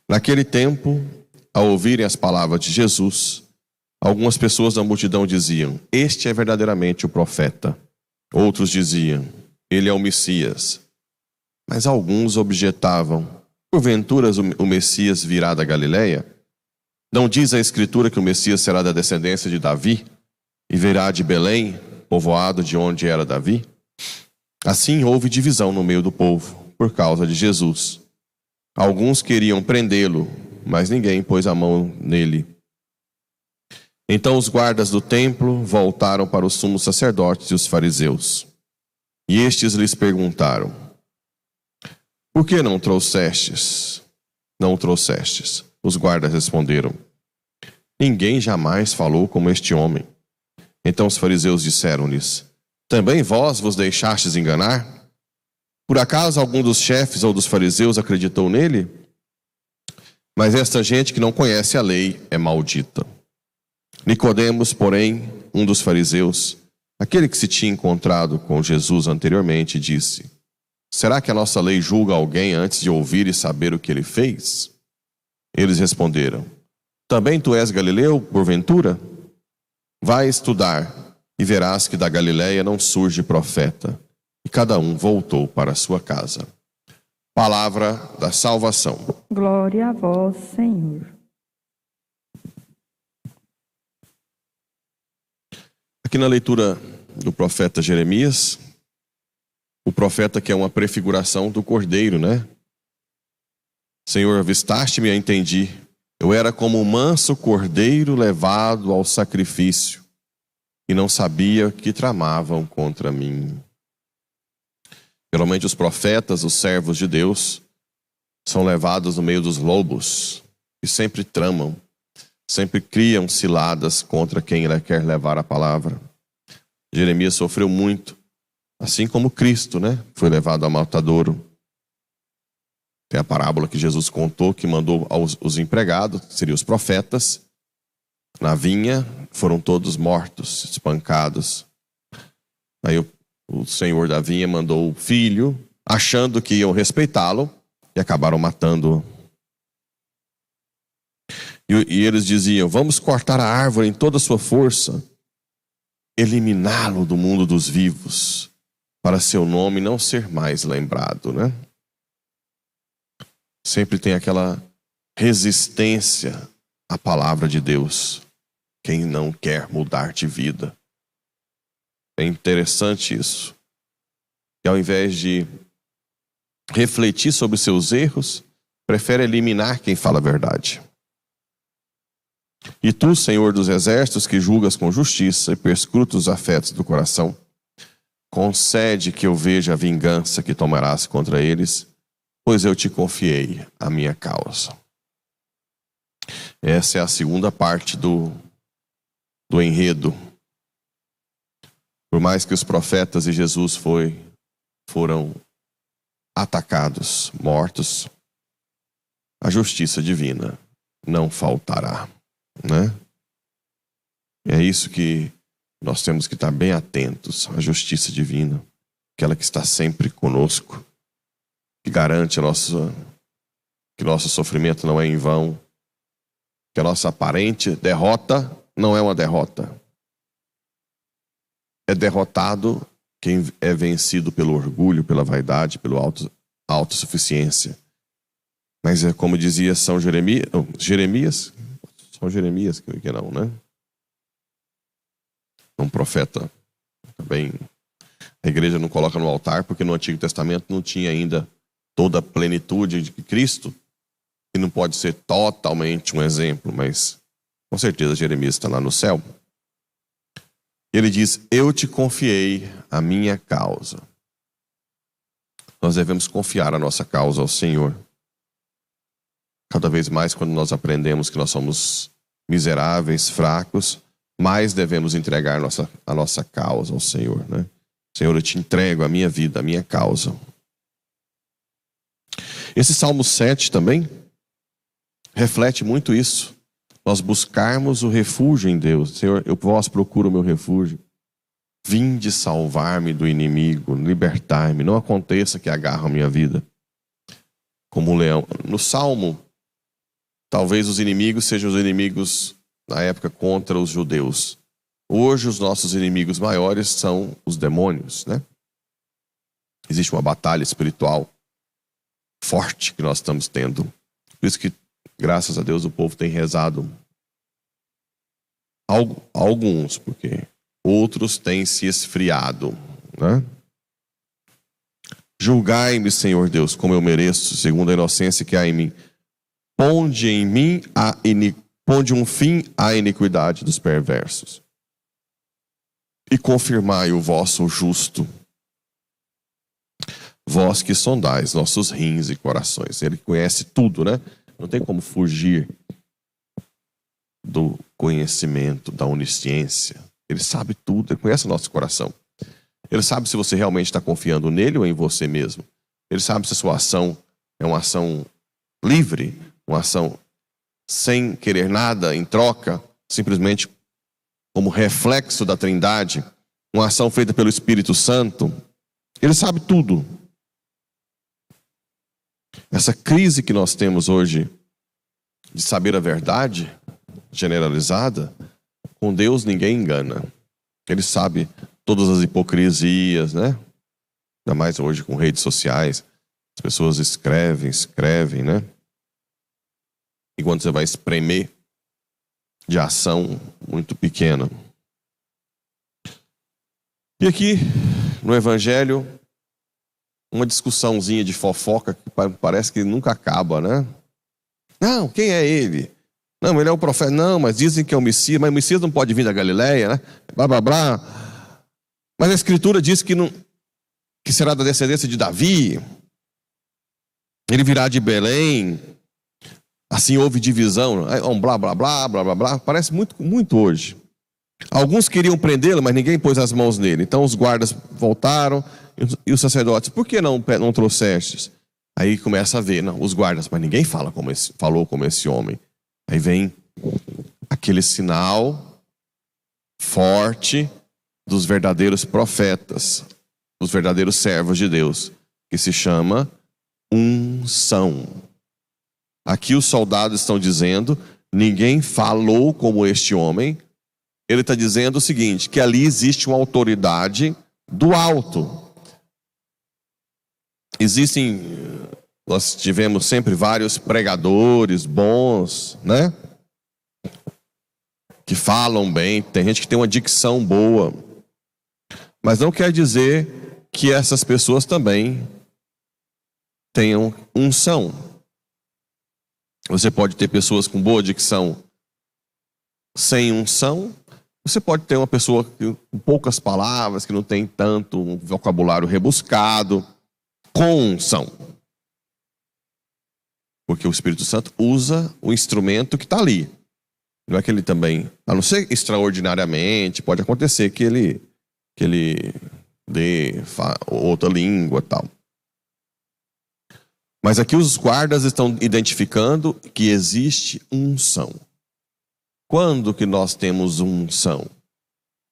Naquele tempo, ao ouvirem as palavras de Jesus, algumas pessoas da multidão diziam: este é verdadeiramente o profeta. Outros diziam: ele é o Messias. Mas alguns objetavam: porventura o Messias virá da Galileia? Não diz a Escritura que o Messias será da descendência de Davi e virá de Belém, povoado de onde era Davi? Assim houve divisão no meio do povo, por causa de Jesus. Alguns queriam prendê-lo, mas ninguém pôs a mão nele. Então os guardas do templo voltaram para os sumos sacerdotes e os fariseus. E estes lhes perguntaram: por que não o trouxestes? Os guardas responderam: ninguém jamais falou como este homem. Então os fariseus disseram-lhes: também vós vos deixastes enganar? Por acaso algum dos chefes ou dos fariseus acreditou nele? Mas esta gente que não conhece a lei é maldita. Nicodemos, porém, um dos fariseus, aquele que se tinha encontrado com Jesus anteriormente, disse: será que a nossa lei julga alguém antes de ouvir e saber o que ele fez? Eles responderam: também tu és galileu, porventura? Vai estudar e verás que da Galileia não surge profeta. E cada um voltou para a sua casa. Palavra da salvação. Glória a vós, Senhor. Aqui na leitura do profeta Jeremias, o profeta que é uma prefiguração do cordeiro, né? Senhor, avistaste-me, eu entendi. Eu era como um manso cordeiro levado ao sacrifício e não sabia que tramavam contra mim. Geralmente os profetas, os servos de Deus, são levados no meio dos lobos e sempre tramam, sempre criam ciladas contra quem ele quer levar a palavra. Jeremias sofreu muito, assim como Cristo, né? Foi levado ao matadouro. Tem a parábola que Jesus contou, que mandou os empregados, que seriam os profetas, na vinha, foram todos mortos, espancados. Aí o senhor da vinha mandou o filho, achando que iam respeitá-lo, e acabaram matando-o. E eles diziam: vamos cortar a árvore em toda a sua força, eliminá-lo do mundo dos vivos, para seu nome não ser mais lembrado, né? Sempre tem aquela resistência à palavra de Deus, quem não quer mudar de vida. É interessante isso. Que ao invés de refletir sobre seus erros, prefere eliminar quem fala a verdade. E tu, Senhor dos exércitos, que julgas com justiça e perscruta os afetos do coração, concede que eu veja a vingança que tomarás contra eles, pois eu te confiei a minha causa. Essa é a segunda parte do enredo. Por mais que os profetas e Jesus foram atacados, mortos, a justiça divina não faltará, né? É isso que nós temos que estar bem atentos, à justiça divina, aquela que está sempre conosco, que garante que nosso sofrimento não é em vão, que a nossa aparente derrota não é uma derrota. É derrotado quem é vencido pelo orgulho, pela vaidade, pela autossuficiência. Mas é como dizia São Jeremias, que não, né? Um profeta também. A igreja não coloca no altar porque no Antigo Testamento não tinha ainda toda a plenitude de Cristo, que não pode ser totalmente um exemplo, mas com certeza Jeremias está lá no céu. Ele diz: eu te confiei a minha causa. Nós devemos confiar a nossa causa ao Senhor. Cada vez mais, quando nós aprendemos que nós somos miseráveis, fracos, mais devemos entregar a nossa causa ao Senhor, né? Senhor, eu te entrego a minha vida, a minha causa. Esse Salmo 7 também reflete muito isso. Nós buscarmos o refúgio em Deus. Senhor, vós procuro o meu refúgio. Vinde salvar-me do inimigo, libertar-me. Não aconteça que agarre a minha vida como um leão. No Salmo talvez os inimigos sejam os inimigos na época contra os judeus. Hoje os nossos inimigos maiores são os demônios, né? Existe uma batalha espiritual forte que nós estamos tendo. Por isso que, graças a Deus, o povo tem rezado. Alguns, porque outros têm se esfriado, né? Julgai-me, Senhor Deus, como eu mereço, segundo a inocência que há em mim. Ponde em mim ponde um fim à iniquidade dos perversos. E confirmai o vosso justo. Vós que sondais nossos rins e corações. Ele conhece tudo, né? Não tem como fugir do conhecimento, da onisciência. Ele sabe tudo, ele conhece o nosso coração. Ele sabe se você realmente está confiando nele ou em você mesmo. Ele sabe se a sua ação é uma ação livre, uma ação sem querer nada em troca, simplesmente como reflexo da Trindade, uma ação feita pelo Espírito Santo. Ele sabe tudo. Essa crise que nós temos hoje de saber a verdade generalizada, com Deus ninguém engana. Ele sabe todas as hipocrisias, né? Ainda mais hoje com redes sociais. As pessoas escrevem, né? E quando você vai espremer de ação muito pequena. E aqui, no Evangelho, uma discussãozinha de fofoca que parece que nunca acaba, né? Não, quem é ele? Não, ele é o profeta. Não, mas dizem que é o Messias. Mas o Messias não pode vir da Galileia, né? Blá, blá, blá. Mas a Escritura diz que será da descendência de Davi. Ele virá de Belém. Assim houve divisão. Blá, blá, blá, blá, blá, blá. Parece muito, muito hoje. Alguns queriam prendê-lo, mas ninguém pôs as mãos nele. Então os guardas voltaram e os sacerdotes, por que não trouxestes? Aí começa a ver, não, os guardas, mas ninguém falou como esse homem. Aí vem aquele sinal forte dos verdadeiros profetas, dos verdadeiros servos de Deus, que se chama unção. Aqui os soldados estão dizendo, ninguém falou como este homem. Ele está dizendo o seguinte, que ali existe uma autoridade do alto. Nós tivemos sempre vários pregadores bons, né? Que falam bem, tem gente que tem uma dicção boa. Mas não quer dizer que essas pessoas também tenham unção. Você pode ter pessoas com boa dicção sem unção. Você pode ter uma pessoa com poucas palavras, que não tem tanto um vocabulário rebuscado, com unção. Porque o Espírito Santo usa o instrumento que está ali. Não é que ele também, a não ser extraordinariamente, pode acontecer que ele dê outra língua e tal. Mas aqui os guardas estão identificando que existe unção. Quando que nós temos unção?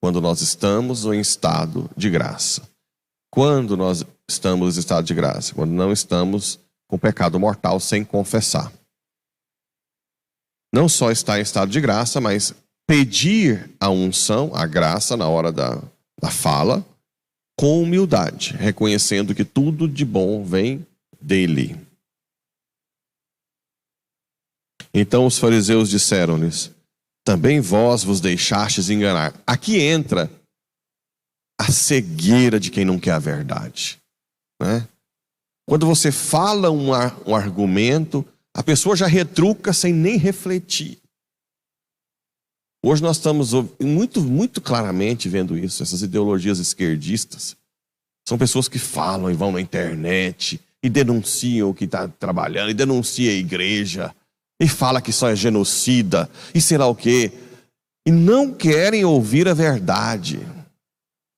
Quando nós estamos em estado de graça. Quando nós estamos em estado de graça? Quando não estamos com pecado mortal sem confessar. Não só estar em estado de graça, mas pedir a unção, a graça na hora da fala, com humildade, reconhecendo que tudo de bom vem dele. Então os fariseus disseram-lhes, também vós vos deixastes enganar. Aqui entra a cegueira de quem não quer a verdade, né? Quando você fala um argumento, a pessoa já retruca sem nem refletir. Hoje nós estamos muito, muito claramente vendo isso. Essas ideologias esquerdistas são pessoas que falam e vão na internet e denunciam o que está trabalhando, e denunciam a igreja, e fala que só é genocida, e sei lá o quê. E não querem ouvir a verdade.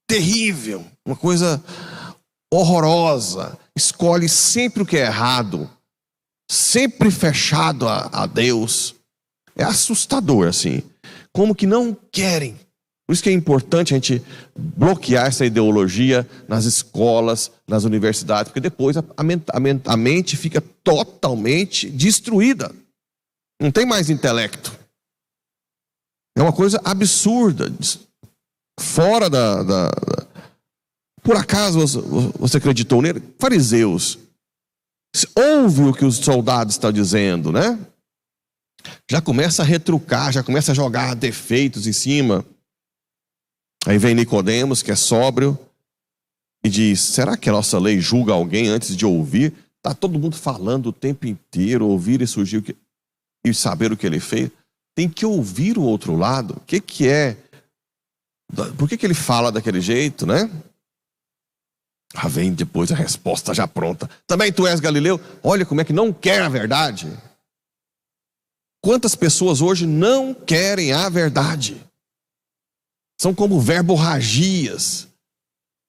Terrível, uma coisa horrorosa. Escolhe sempre o que é errado, sempre fechado a Deus. É assustador, assim. Como que não querem. Por isso que é importante a gente bloquear essa ideologia nas escolas, nas universidades, porque depois a mente fica totalmente destruída. Não tem mais intelecto. É uma coisa absurda. Fora Por acaso você acreditou nele? Fariseus. Ouve o que os soldados estão dizendo, né? Já começa a retrucar, já começa a jogar defeitos em cima. Aí vem Nicodemos, que é sóbrio, e diz: será que a nossa lei julga alguém antes de ouvir? Está todo mundo falando o tempo inteiro, ouvir e surgir e saber o que ele fez. Tem que ouvir o outro lado. O que é? Por que ele fala daquele jeito, né? Vem depois a resposta já pronta. Também tu és Galileu? Olha como é que não quer a verdade. Quantas pessoas hoje não querem a verdade? São como verborragias.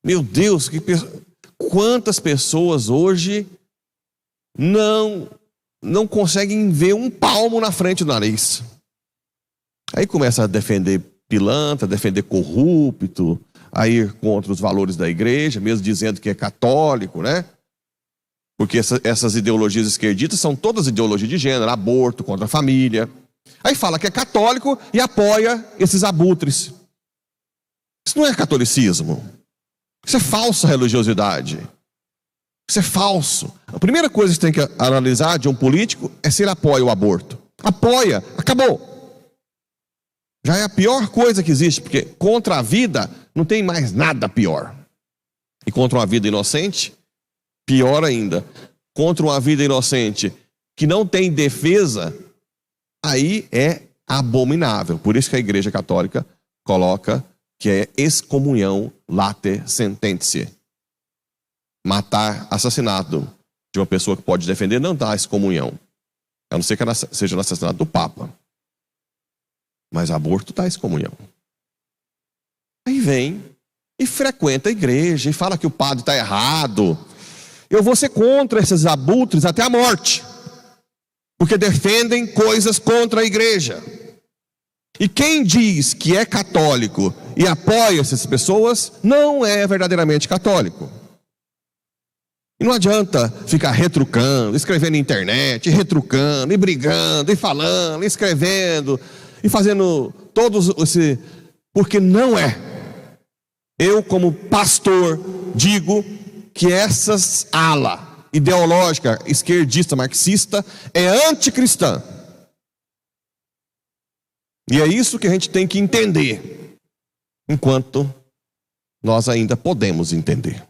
Meu Deus, quantas pessoas hoje não conseguem ver um palmo na frente do nariz. Aí começa a defender pilantra, defender corrupto, a ir contra os valores da igreja, mesmo dizendo que é católico, né? Porque essas ideologias esquerdistas são todas ideologias de gênero, aborto, contra a família. Aí fala que é católico e apoia esses abutres. Isso não é catolicismo. Isso é falsa religiosidade. Isso é falso. A primeira coisa que você tem que analisar de um político é se ele apoia o aborto. Apoia, acabou. Já é a pior coisa que existe, porque contra a vida não tem mais nada pior. E contra uma vida inocente, pior ainda. Contra uma vida inocente que não tem defesa, aí é abominável. Por isso que a Igreja Católica coloca que é excomunhão late sententiae. Matar, assassinato de uma pessoa que pode defender não dá excomunhão. A não ser que seja no assassinato do Papa. Mas aborto dá excomunhão. Aí vem e frequenta a igreja e fala que o padre está errado. Eu vou ser contra esses abutres até a morte, porque defendem coisas contra a igreja. E quem diz que é católico e apoia essas pessoas não é verdadeiramente católico. E não adianta ficar retrucando, escrevendo na internet, retrucando, e brigando, e falando, e escrevendo, e fazendo todos esse... Porque não é. Eu, como pastor, digo que essas ala ideológica, esquerdista, marxista, é anticristã. E é isso que a gente tem que entender, enquanto nós ainda podemos entender.